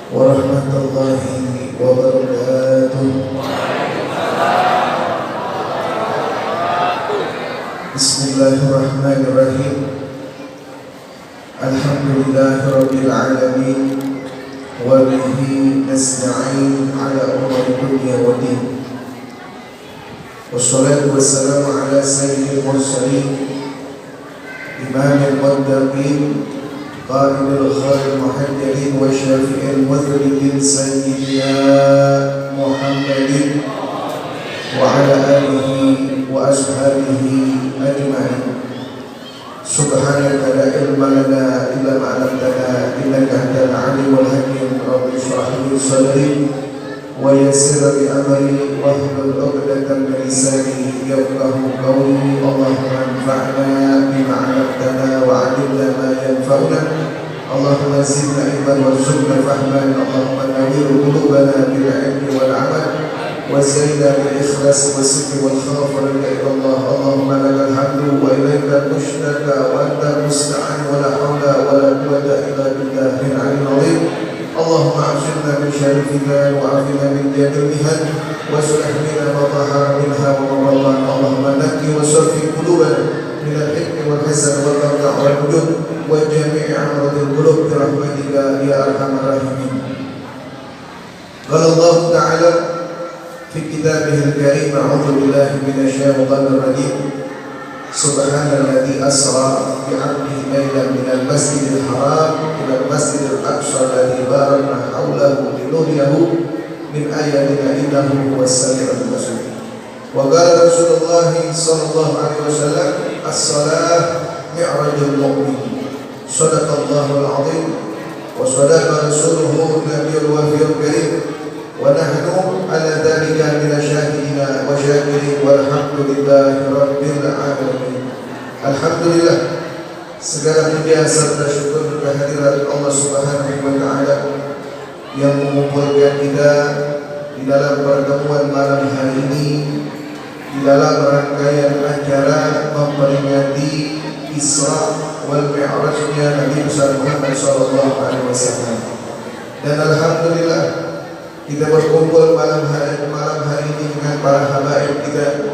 warahmatullahi wabarakatuh. Bismillahirrahmanirrahim. Alhamdulillahirabbil alamin wa bihi nasta'in ala umuri dunya wa din. Wassalatu wassalamu ala sayyidil mursalin imamil muttaqin qa'idil khairil muhajjalin wa syafi'il mudhnibin sayyidina Muhammadin wa ala alihi wa ashabihi ajma'in. Subhanaka la ilma lana illa ma 'allamtana innaka antal 'alimul hakim. Rabbi shrah li sadri wa yassir li amri wahlul 'uqdatam min lisani yafqahu qawli. Allahumma anfa'na bima 'allamtana wa 'allimna ma yanfa'una. Allahumma zidna ilman warzuqna fahman. Allahumma nawwir qulubana bil 'ilmi wal 'amal وزينا بالإخلاص والصدق والخوف ولك إلى الله. اللهم لك الحمد وإليك المشتكى وأنت المستعان ولا حول ولا قوة إلا بالله العلي العظيم. اللهم أعصمنا من شر الفتن وعافنا من جهل المهن واصلح بنا ما ظهر منها وما بطن. اللهم نقي وصفي قلوبنا من الحقد والحسد والبغضاء والحجب وجميع أمراض القلوب برحمتك يا أرحم الراحمين. قال الله تعالى في كتابه الكريم: أعوذ بالله من الشيطان الرجيم. سبحان الذي أسرى بعبده ليلا من المسجد الحرام إلى المسجد الأقصى الذي باركنا حوله لنريه من آياتنا إنه هو السميع البصير. وقال رسول الله صلى الله عليه وسلم: الصلاة معراج المؤمن. صدق الله العظيم وصدق رسوله النبي الوفي الكريم ونحن على ذلك من الشاهدين وشاكرين والحمد لله رب العالمين. Alhamdulillah, segala puja serta syukur kehadirat Allah Subhanahu wa taala yang mengumpulkan kita di dalam pertemuan malam hari ini di dalam rangkaian acara memperingati Isra wal Mi'rajnya Nabi besar Muhammad sallallahu alaihi wasallam. Dan alhamdulillah kita berkumpul malam hari ini dengan para habaib kita,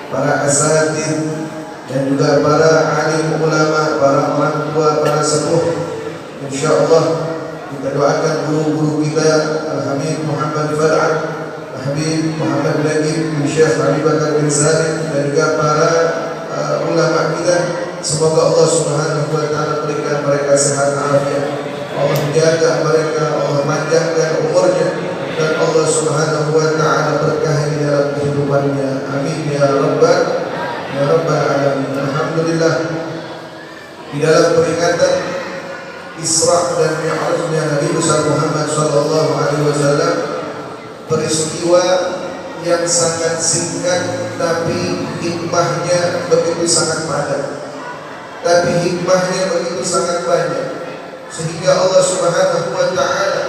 para asatidz dan juga para alim ulama, para orang tua, para sepuh. Insyaallah kita doakan guru-guru kita Al-Habib Muhammad Far'ad, Al-Habib Muhammad Lagib bin Syekh Ali Bakar bin Salim dan juga para ulama kita. Semoga Allah Subhanahu wa taala berikan mereka sehat afiat. Allah jaga mereka, Allah panjangkan umurnya dan Allah Subhanahu wa taala berkahi di dalam kehidupannya. Amin ya rabbal alamin. Alhamdulillah, di dalam peringatan Isra dan Mi'rajnya Nabi besar Muhammad sallallahu alaihi wasallam, peristiwa yang sangat singkat tapi hikmahnya begitu sangat padat. Tapi hikmahnya begitu sangat banyak sehingga Allah Subhanahu wa taala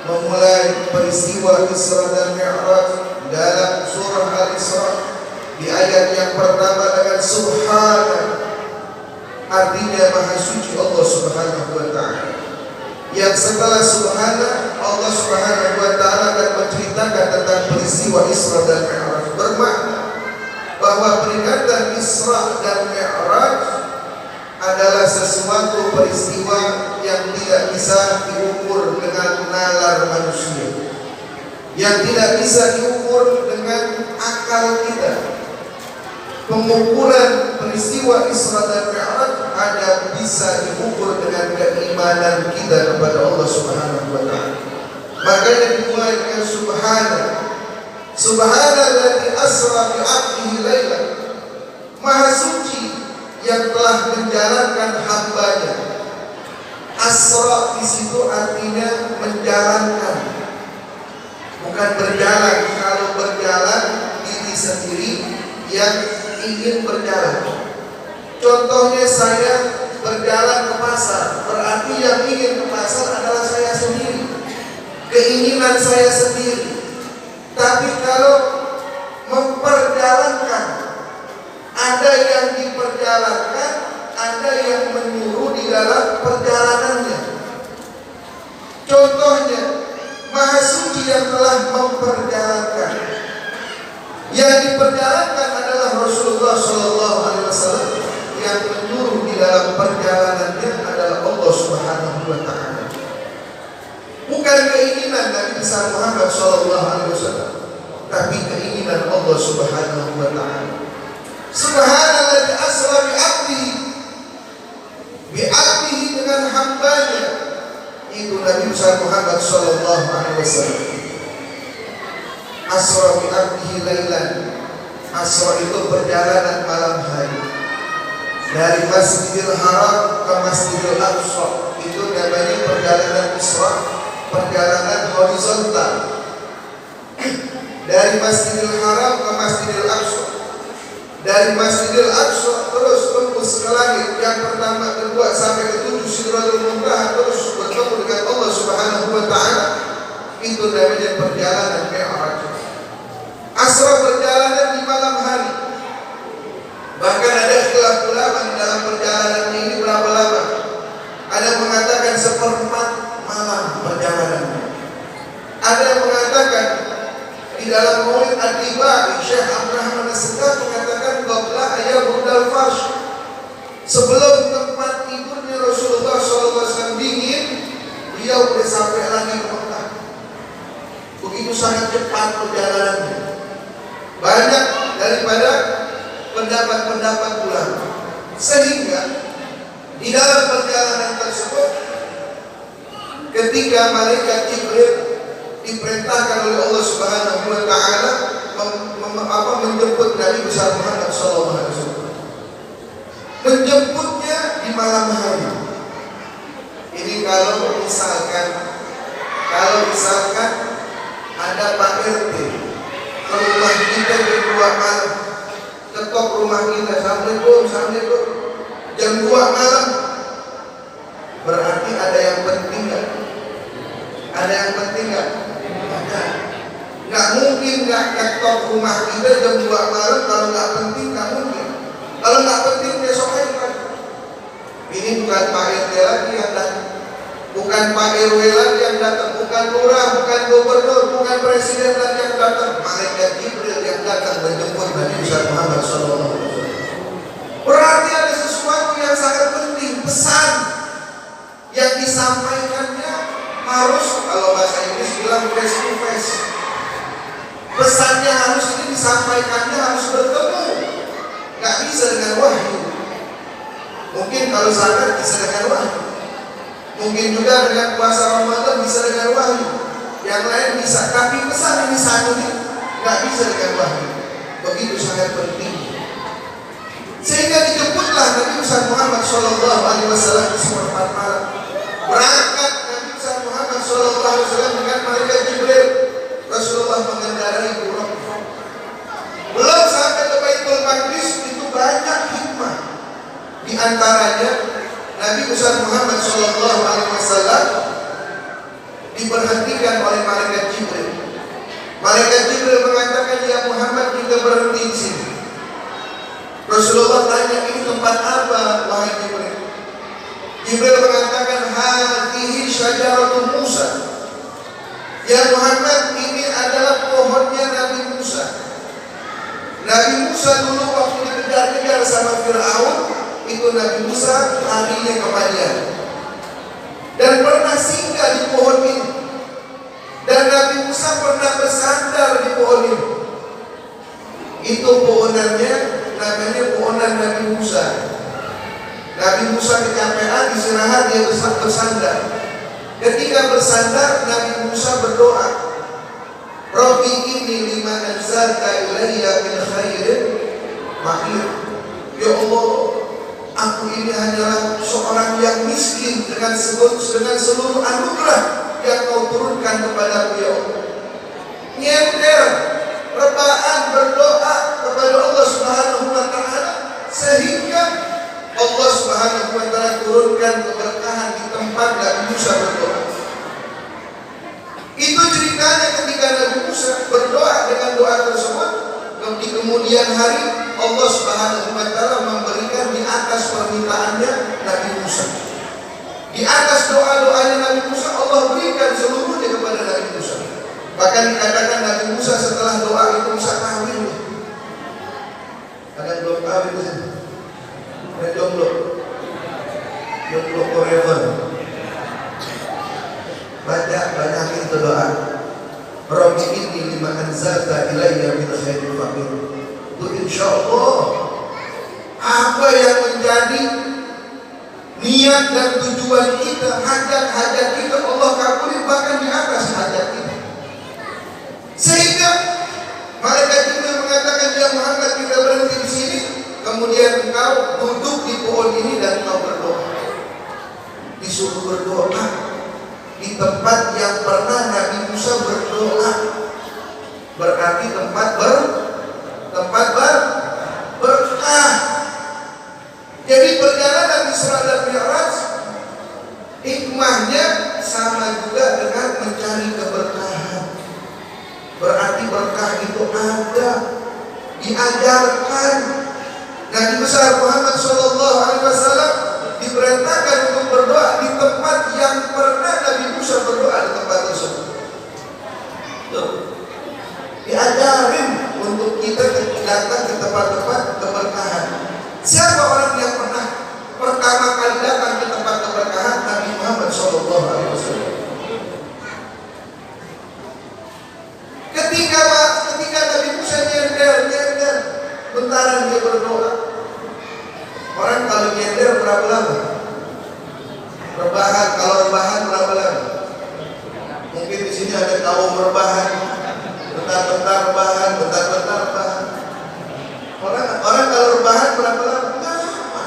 memulai peristiwa Isra dan Mi'raj dalam surah Al-Isra di ayat yang pertama dengan Subhana, artinya Maha Suci Allah Subhanahu wa taala. Yang setelah Subhana, Allah Subhanahu wa taala akan menceritakan tentang peristiwa Isra dan Mi'raj, bermakna bahwa peringatan Isra dan Mi'raj adalah sesuatu peristiwa yang tidak bisa diukur dengan nalar manusia, yang tidak bisa diukur dengan akal kita. Pengukuran peristiwa Isra dan Mi'raj hanya bisa diukur dengan keimanan kita kepada Allah Subhanahu wa taala. Makanya dimulai dengan Subhana. Subhanalladzi asra bi 'abdihi lailan. Maha suci yang telah menjalankan hambanya. Asra di situ artinya menjalankan, bukan berjalan. Kalau berjalan diri sendiri yang ingin berjalan. Contohnya saya berjalan ke pasar, berarti yang ingin ke pasar adalah saya sendiri, keinginan saya sendiri. Tapi kalau memperjalankan, ada yang diperjalankan, ada yang menyuruh di dalam perjalanannya. Contohnya, yang telah memperjalankan. Yang diperjalankan adalah Rasulullah Shallallahu Alaihi Wasallam. Yang menyuruh di dalam perjalanannya adalah Allah Subhanahu Wa Taala. Bukan keinginan Nabi besar Muhammad Shallallahu Alaihi Wasallam, tapi keinginan Allah Subhanahu Wa Taala. Subhanallah asra bi'abdihi dengan hambanya. Itu Nabi besar Muhammad Shallallahu Alaihi Wasallam. Asra bi'abdihi lailan. Asra itu perjalanan malam hari dari Masjidil Haram ke Masjidil Aqsa. Itu namanya perjalanan Isra, perjalanan horizontal. Dari Masjidil Haram ke Masjidil Aqsa. Dari Masjidil Aqsa terus tembus ke langit. Yang pertama, kedua sampai ke 7 Sidratul Muntaha, terus bertemu dengan Allah Subhanahu Wa Taala. Itu namanya perjalanan Mi'raj. Asra perjalanan di malam hari. Bahkan ada khilaf ulama di dalam perjalanan ini berapa lama. Ada yang mengatakan seperempat malam perjalanannya. Ada yang mengatakan di dalam Maulid Ad-Dibai, Syekh Abdurrahman As-Segaf mengatakan qabla ayyamudal farsh, sebelum tempat tidurnya Rasulullah SAW dingin, beliau sudah sampai lagi ke Mekah. Begitu sangat cepat perjalanannya. Banyak daripada pendapat-pendapat ulama. Sehingga di dalam perjalanan tersebut, ketika malaikat Jibril diperintahkan oleh Allah Subhanahu Wa Taala menjemput Nabi besar Muhammad Sallallahu Alaihi Wasallam, menjemputnya di malam hari. Ini kalau misalkan ada Pak RT ke rumah kita jam 2 malam, ketok rumah kita, assalamualaikum, jam 2 malam, berarti ada yang penting nggak? Ada yang penting nggak? Nggak mungkin nggak ketok rumah kita jam 2 malam. Kalau nggak penting nggak mungkin. Kalau nggak penting besok aja. Ini bukan Pak RT lagi yang datang, bukan Pak RW lagi yang datang, bukan lurah, bukan gubernur, bukan presiden lagi yang datang. Malaikat Jibril yang datang menjemput Nabi besar Muhammad SAW. Berarti ada sesuatu yang sangat penting, pesan yang disampaikannya harus, kalau bahasa Inggris bilang face to face. Pesannya harus ini disampaikannya harus bertemu, nggak bisa dengan wahyu. Mungkin kalau sadar bisa dengan wahyu, mungkin juga dengan puasa Ramadan bisa dengan wahyu, yang lain bisa, tapi pesan ini satu nih nggak bisa dengan wahyu. Begitu sangat penting. Sehingga dijemputlah Nabi besar Muhammad Shallallahu Alaihi Wasallam di seperempat malam. Berangkat Nabi besar Muhammad Shallallahu Alaihi Wasallam dengan malaikat Jibril. Rasulullah mengendarai buruk. Belum sampai ke Baitul Maqdis, itu banyak hikmah. Di antaranya Nabi besar Muhammad Shallallahu Alaihi Wasallam diberhentikan oleh malaikat Jibril. Malaikat Jibril mengatakan, ya Muhammad, kita berhenti di sini. Rasulullah tanya, ini tempat apa wahai Jibril? Jibril mengatakan, hadhihi syajaratun Musa. Ya Muhammad, ini adalah pohonnya Nabi Musa. Nabi Musa dulu waktu dikejar-kejar sama Fir'aun, itu Nabi Musa larinya ke Madian dan pernah singgah di pohon ini. Dan Nabi Musa pernah bersandar di pohon ini. Itu pohonannya namanya pohonan Nabi Musa. Nabi Musa kecapean, istirahat, dia bersandar. Ketika bersandar, Nabi Musa berdoa, Rabbi inni lima anzalta ilayya min khairin mahir. Ya Allah, aku ini hanyalah seorang yang miskin dengan seluruh anugerah yang kau turunkan kepadaku, ya Allah. Nyender, rebahan, berdoa kepada Allah Subhanahu Wa Taala, sehingga Allah Subhanahu Wa Taala turunkan keberkahan di tempat Nabi Musa berdoa. Itu ceritanya ketika Nabi Musa berdoa dengan doa tersebut, di kemudian hari Allah Subhanahu Wa Taala memberikan di atas permintaannya Nabi Musa. Di atas doa-doanya Nabi Musa, Allah berikan seluruhnya kepada Nabi Musa. Bahkan dikatakan Nabi Musa setelah doa itu bisa kawin. Ada yang belum kawin di sini? Ada jomblo forever. Banyakin itu doa. Rabbi inni lima anzalta ilayya min khairin faqir. Itu insyaallah apa yang menjadi niat dan tujuan kita, hajat-hajat kita Allah kabulin bahkan di atas hajat kita. Sehingga malaikat Jibril mengatakan, ya Muhammad, kita berhenti di sini, kemudian engkau duduk di pohon ini dan engkau berdoa. Disuruh berdoa di tempat yang pernah Nabi Musa berdoa. Berarti tempat berkah. Jadi perjalanan Isra dan Mi'raj hikmahnya sama juga dengan mencari keberkahan. Berarti berkah itu ada, diajarkan. Nabi besar Muhammad SAW diperintahkan untuk berdoa di tempat yang pernah Nabi Musa berdoa di tempat tersebut. Tuh. Diajarin untuk kita datang ke tempat-tempat keberkahan. Siapa orang yang pernah pertama kali datang ke tempat keberkahan? Nabi Muhammad SAW. Ketika Nabi Musa nyender, bentaran dia berdoa. Orang kalau nyender berapa lama? Rebahan, kalau rebahan berapa lama? Mungkin di sini ada kaum rebahan, bentar-bentar rebahan, bentar-bentar rebahan. Orang kalau rebahan berapa lama? Nggak lama.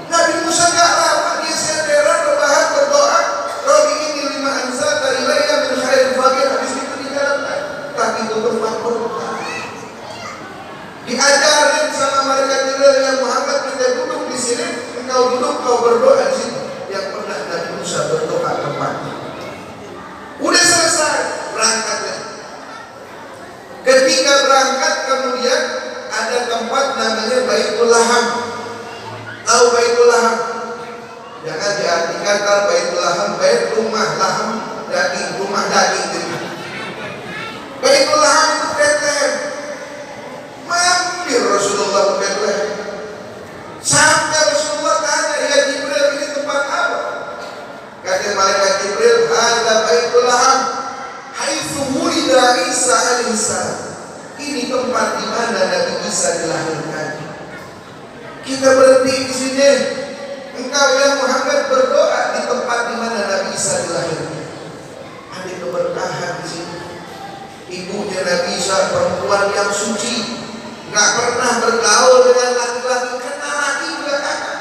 Nabi Musa nggak lama, dia senderan rebahan berdoa. Rabbi inni lima anzalta ilayya min khairin faqir. Habis itu dijalankan. Tapi itu tempat berdoa. Diajarin sama malaikat Jibril, yang Muhammad, kita duduk di sini, engkau duduk, kau berdoa di sini. Yang pernah Nabi Musa berdoa tempatnya. Udah selesai, berangkatnya. Ketika berangkat kemudian ada tempat namanya Baitul Laham. Tahu Baitul Laham? Jangan diartikan kalau Baitul Laham, bait rumah laham, daging, rumah daging gitu. Baitul Laham itu Bethlehem. Mampir Rasulullah ke Bethlehem. Sampai Rasulullah tanya, ya Jibril, ini tempat apa? Kata malaikat Jibril, ada Baitul Laham, haitsu wulida Isa alaihissalam. Ini tempat di mana Nabi Isa dilahirkan. Kita berhenti di sini. Engkau yang Muhammad berdoa di tempat di mana Nabi Isa dilahirkan. Ada keberkahan di sini. Ibunya Nabi Isa perempuan yang suci, nggak pernah bergaul dengan laki-laki, kenal laki juga kakak.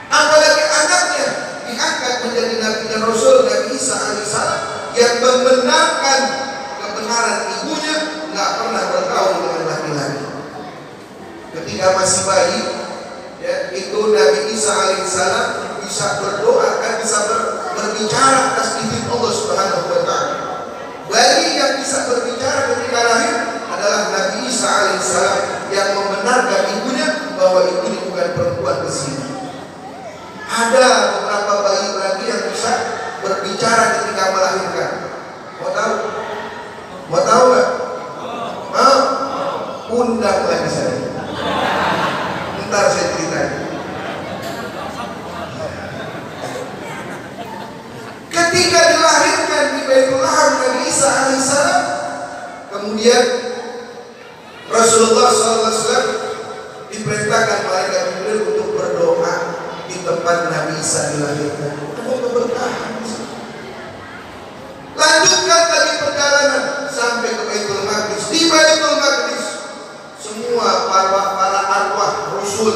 Apalagi anaknya diangkat menjadi Nabi dan Rasul, Nabi Isa alaihissalam, yang membenarkan kebenaran ibunya, nggak pernah bergaul dengan laki-laki. Ketika masih bayi, ya, itu Nabi Isa alaihissalam bisa berdoa, kan bisa berbicara atas izin Allah Subhanahu wa Ta'ala. Bayi yang bisa berbicara ketika lahir adalah Nabi Isa alaihissalam, yang membenarkan ibunya bahwa ibu ini bukan perempuan berzina. Ada beberapa bayi lagi yang bisa berbicara ketika melahirkan. Mau tahu? Mau tahu nggak? Mau? Undang lagi saya. Ntar saya ceritain. Ketika dilahirkan di Baitul Laham Nabi Isa alaihissalam, kemudian Rasulullah SAW diperintahkan malaikat Jibril untuk berdoa di tempat Nabi Isa dilahirkan. Ada keberkahan. Lanjutkan lagi perjalanan sampai ke Baitul Maqdis. Di Baitul Maqdis semua para arwah Rasul,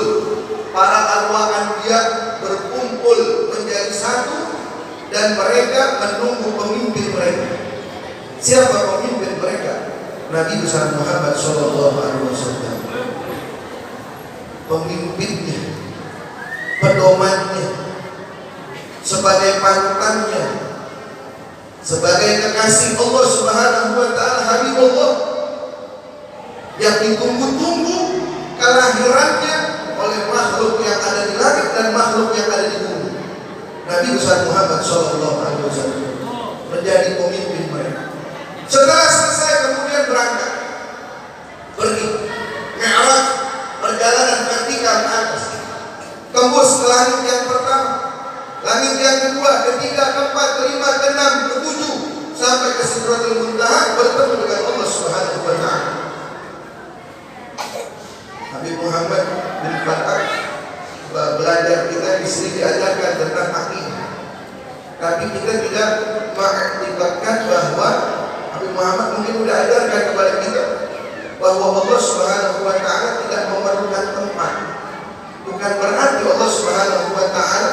para arwah Anbiya berkumpul menjadi satu, dan mereka menunggu pemimpin mereka. Siapa pemimpin mereka? Nabi besar Muhammad SAW. Pemimpinnya, pedomannya, sebagai panutannya, sebagai kekasih Allah Subhanahu wa Ta'ala, Habibullah, yang ditunggu-tunggu kelahirannya oleh makhluk yang ada di langit dan makhluk yang ada di bumi. Nabi besar Muhammad SAW menjadi pemimpin mereka. sampai ke Sidratul Muntaha bertemu dengan Allah Subhanahu wa taala. Habib Muhammad bin Fatah belajar kita di sini diajarkan tentang akidah. Tapi kita tidak mengaktifkan bahwa Habib Muhammad mungkin sudah ajarkan kepada kita bahwa Allah Subhanahu wa taala tidak memerlukan tempat. Bukan berarti Allah Subhanahu wa taala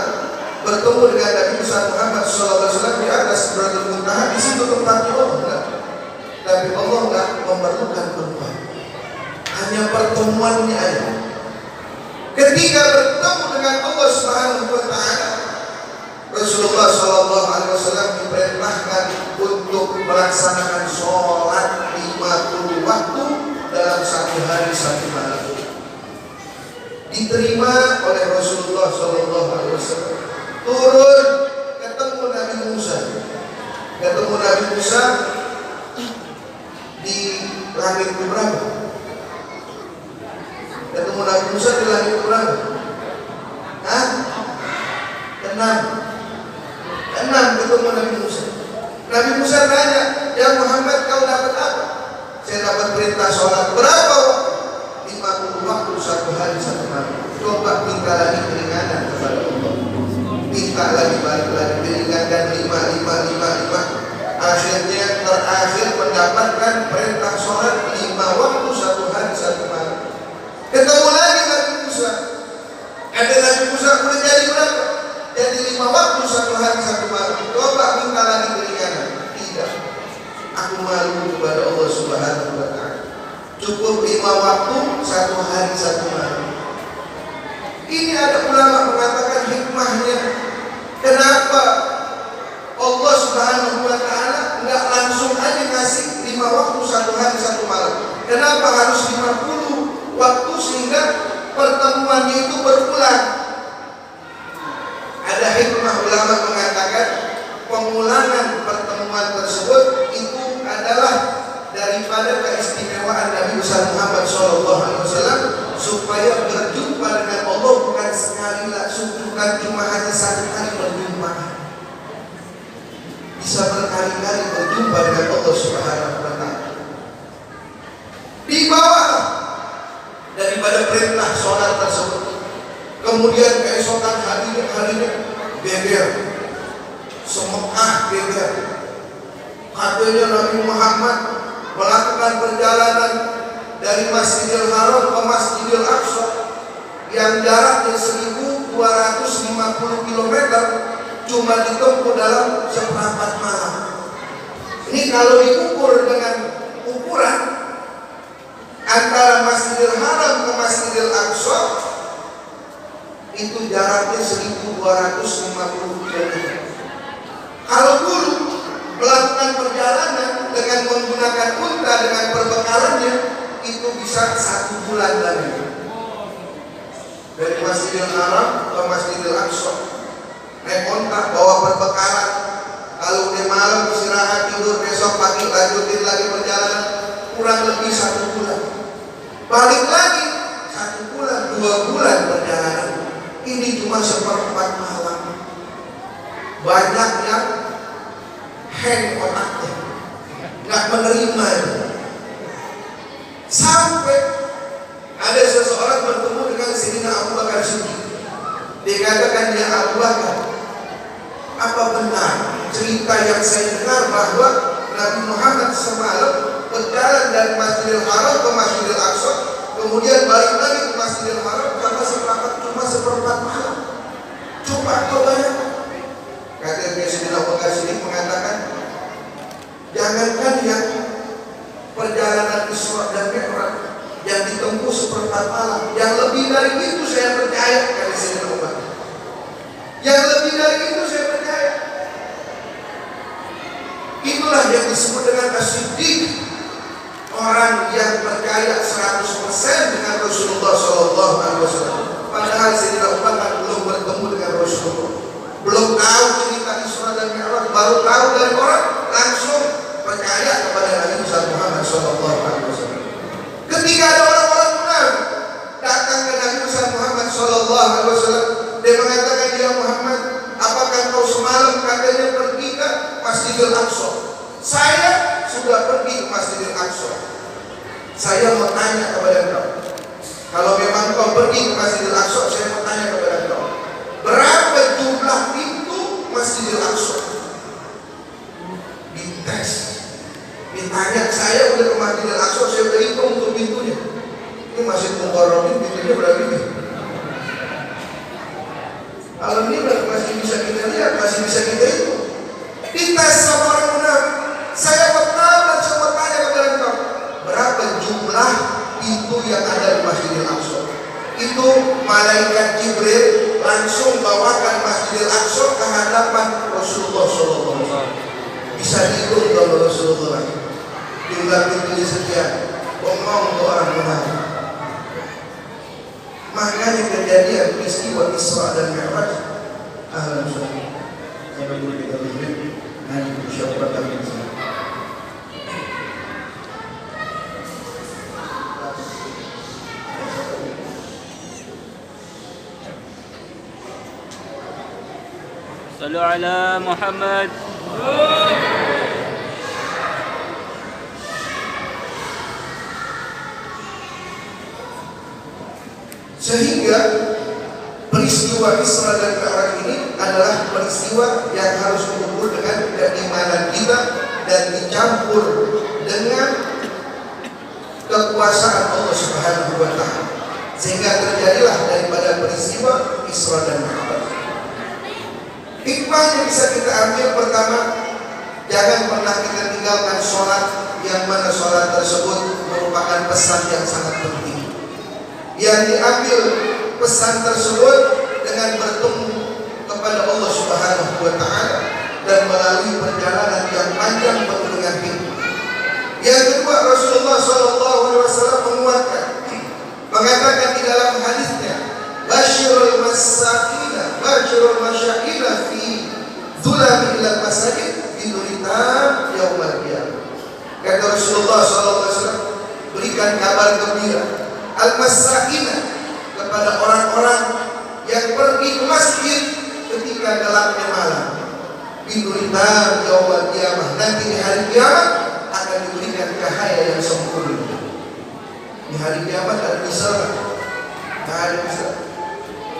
bertemu dengan Nabi Muhammad SAW di atas Sidratul Muntaha, di situ tempatnya Allah. Tapi Allah tidak memerlukan tempat. Hanya pertemuannya aja. Ketika bertemu dengan Allah Subhanahu wa taala, Rasulullah SAW diperintahkan untuk melaksanakan sholat 50 waktu dalam satu hari satu malam. Diterima oleh Rasulullah SAW. Turun ketemu Nabi Musa. Ketemu Nabi Musa di langit keberapa? Ketemu Nabi Musa di langit keberapa? Enam ketemu Nabi Musa. Nabi Musa tanya, ya Muhammad, kau dapat apa? Saya dapat perintah sholat. Berapa waktu? 50 waktu satu hari satu malam. Coba minta lagi keringanan kepada Allah. Minta lagi, balik lagi, keringankan 5. Akhirnya terakhir mendapatkan perintah sholat 5 waktu satu hari satu malam. Ketemu lagi Nabi Musa. Ada Nabi Musa boleh jadi berapa? Jadi 5 waktu satu hari satu malam. Coba minta lagi keringanan. Tidak. Aku malu kepada Allah Subhanahu wa taala. Cukup 5 waktu satu hari satu malam. Ini ada ulama mengatakan hikmahnya. Kenapa Allah Subhanahu wa taala enggak langsung aja ngasih 5 waktu satu hari satu malam? Kenapa harus 50 waktu sehingga pertemuannya itu berulang? Ada hikmah ulama mengatakan pengulangan pertemuan tersebut itu adalah daripada keistimewaan Nabi Muhammad SAW supaya berjumpa dengan Allah bukan sekali langsung, bukan cuma hanya satu kali berjumpa, bisa berkali-kali berjumpa dengan Allah Subhanahu wa taala. Di bawah daripada perintah sholat tersebut, kemudian keesokan harinya geger, semekah geger. Katanya Nabi Muhammad melakukan perjalanan dari Masjidil Haram ke Masjidil Aqsa yang jaraknya 1250 km cuma ditempuh dalam seperempat malam. Ini kalau diukur dengan ukuran antara Masjidil Haram ke Masjidil Aqsa itu jaraknya 1250 km. Kalau dulu melakukan perjalanan dengan menggunakan unta dengan perbekalannya itu bisa 1 bulan lagi. Dari Masjidil Haram ke Masjidil Aqsa naik unta bawa perbekalan. Kalau udah malam istirahat tidur, besok pagi lanjutin lagi perjalanan, kurang lebih 1 bulan. Balik lagi 1 bulan, 2 bulan perjalanan. Ini cuma seperempat malam. Banyak yang hang otaknya, nggak menerima itu. Sampai ada seseorang bertemu dengan Sayyidina Abu Bakar Siddiq. Dikatakan, dia Abu Bakar, apa benar cerita yang saya dengar bahwa Nabi Muhammad semalam berjalan dari Masjidil Haram ke Masjidil Aqsa, kemudian balik lagi ke Masjidil Haram cuma seperempat malam. Coba kau bayangkan. Kata Sayyidina Abu Bakar Siddiq mengatakan, jangankan yang perjalanan Isra dan Mi'raj yang ditempuh seperempat malam, yang lebih dari itu saya percaya, kata Sayyidina Abu Bakar. Yang lebih dari itu saya percaya. Itulah yang disebut dengan as-siddiq, orang yang percaya 100% dengan Rasulullah SAW. Padahal Sayyidina Abu Bakar belum bertemu dengan Rasulullah, belum tahu cerita Isra dan Mi'raj, baru tahu dari orang, langsung percaya kepada Nabi Muhammad SAW. Ketika ada orang-orang munafik datang ke Nabi Muhammad SAW, dia mengatakan, ya Muhammad, apakah kau semalam katanya pergi ke Masjidil Aqsa? Saya sudah pergi ke Masjidil Aqsa. Saya mau tanya kepada engkau, kalau memang kau pergi ke Masjidil Aqsa, saya mau tanya kepada engkau, berapa jumlah pintu Masjidil Aqsa? Dites, ditanya. Saya udah ke Masjidil Aqsa, saya udah hitung untuk pintunya. Ini Masjid Mukarramin, pintunya berapa ini? Alhamdulillah masih bisa kita lihat, masih bisa kita hitung. Dites sama orang munafik. Saya mau tanya kepada engkau, berapa jumlah pintu yang ada di Masjidil Aqsa? Itu malaikat Jibril langsung bawakan Masjidil Aqsa ke hadapan Rasulullah SAW. Bisa dihitung kalau Rasulullah jumlah pintunya sekian. Ngomong ke orang munafik. Makanya kejadian peristiwa Isra dan Mi'raj, ahlan sunnah. Kalau dulu kita lihat, nanti musyawarah kami di sana. Sallu ala Muhammad. Sehingga peristiwa Isra dan Mi'raj ini adalah peristiwa yang harus diukur dengan keimanan kita dan dicampur dengan kekuasaan Allah Subhanahu wa Ta'ala, sehingga terjadilah daripada peristiwa Isra dan Mi'raj. Hikmah yang bisa kita ambil, pertama, jangan pernah kita tinggalkan sholat, yang mana sholat tersebut merupakan pesan yang sangat penting. Yang diambil pesan tersebut dengan bertemu kepada Allah Subhanahu wa Ta'ala dan melalui perjalanan yang panjang penuh dengan hikmah. Yang kedua, Rasulullah SAW menguatkan, mengatakan di dalam hadisnya, Bashirul masakina, Bashirul masyakina fi zulami ilal masajid biduritam yaumal qiyamah. Kata Rasulullah SAW, berikan kabar gembira al-masakina kepada orang-orang yang pergi ke masjid ketika gelapnya malam. Biduritam yaumal qiyamah, nanti di hari kiamat akan diberikan cahaya yang sempurna. Di hari kiamat ada misalnya, ada misalnya.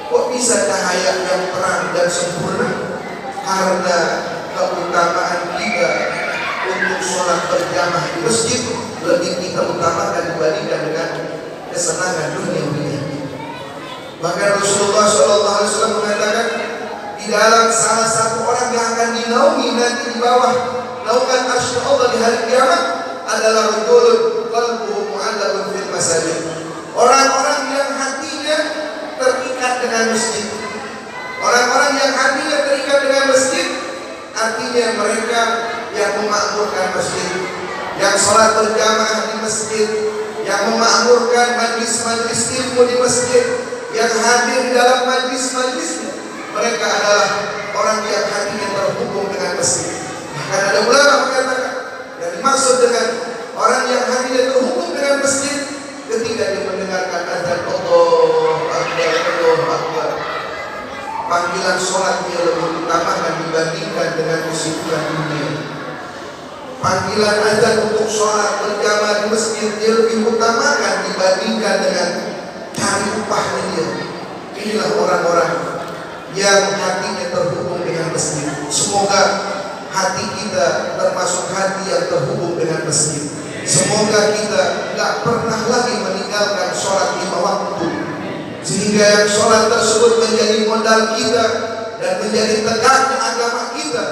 Kok bisa cahaya yang terang dan sempurna? Karena keutamaan kita untuk sholat berjamaah di masjid lebih kita utamakan dibandingkan dengan kesenangan dunia. Bahkan Rasulullah SAW mengatakan, di dalam salah satu orang yang akan dinaungi nanti di bawah naungan arsy Allah di hari kiamat adalah rajulun qalbuhu mu'allaqun fil masajid. Orang-orang yang hatinya terikat dengan masjid. Orang-orang yang hatinya terikat dengan masjid, artinya mereka yang memakmurkan masjid, yang sholat berjamaah di masjid, yang memakmurkan majlis-majlis ilmu di masjid, yang hadir di dalam majlis-majlisnya. Mereka adalah orang yang hatinya terhubung dengan masjid. Bahkan ada ulama mengatakan, yang dimaksud dengan orang yang hatinya terhubung dengan masjid ketika dia mendengarkan azan Allahu Akbar, Allahu Akbar, panggilan sholatnya lebih utamakan dibandingkan dengan kesibukan dunia. Panggilan azan untuk sholat berjamaah di masjid dia lebih utamakan dibandingkan dengan cari upahnya dia. Inilah orang-orang yang hatinya terhubung dengan masjid. Semoga hati kita termasuk hati yang terhubung dengan masjid. Semoga kita tidak pernah lagi meninggalkan sholat 5 waktu, sehingga yang sholat tersebut menjadi modal kita dan menjadi tegaknya agama kita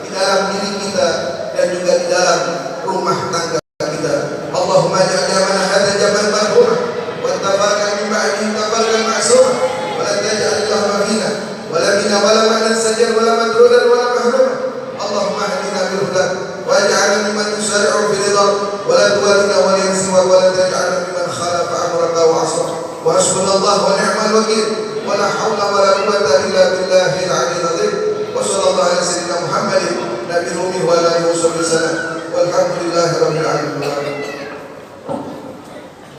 di dalam diri kita dan juga di dalam rumah tangga kita. Allahumma ja'alna mana hadha jamal marhumah wa tabaraka min ba'di tabaraka ma'sumah wa la taj'al Allahumma fina wa la minna wa la ma'nan sajjar wa la madrudan wa la mahrumah. Allahumma hadina bil huda waj'alna mimman yusari'u fi ridha wa la tuwalina wa la yansiwa wa la taj'alna mimman khalafa amraka wa 'asaka. Wa hasbunallahu wa ni'mal wakil wa la hawla wa la quwwata illa billahil 'aliyyil 'azim. Wa sallallahu ala sayyidina Muhammadin nabiyil ummi wa ala alihi wa sahbihi wasallam. Walhamdulillah.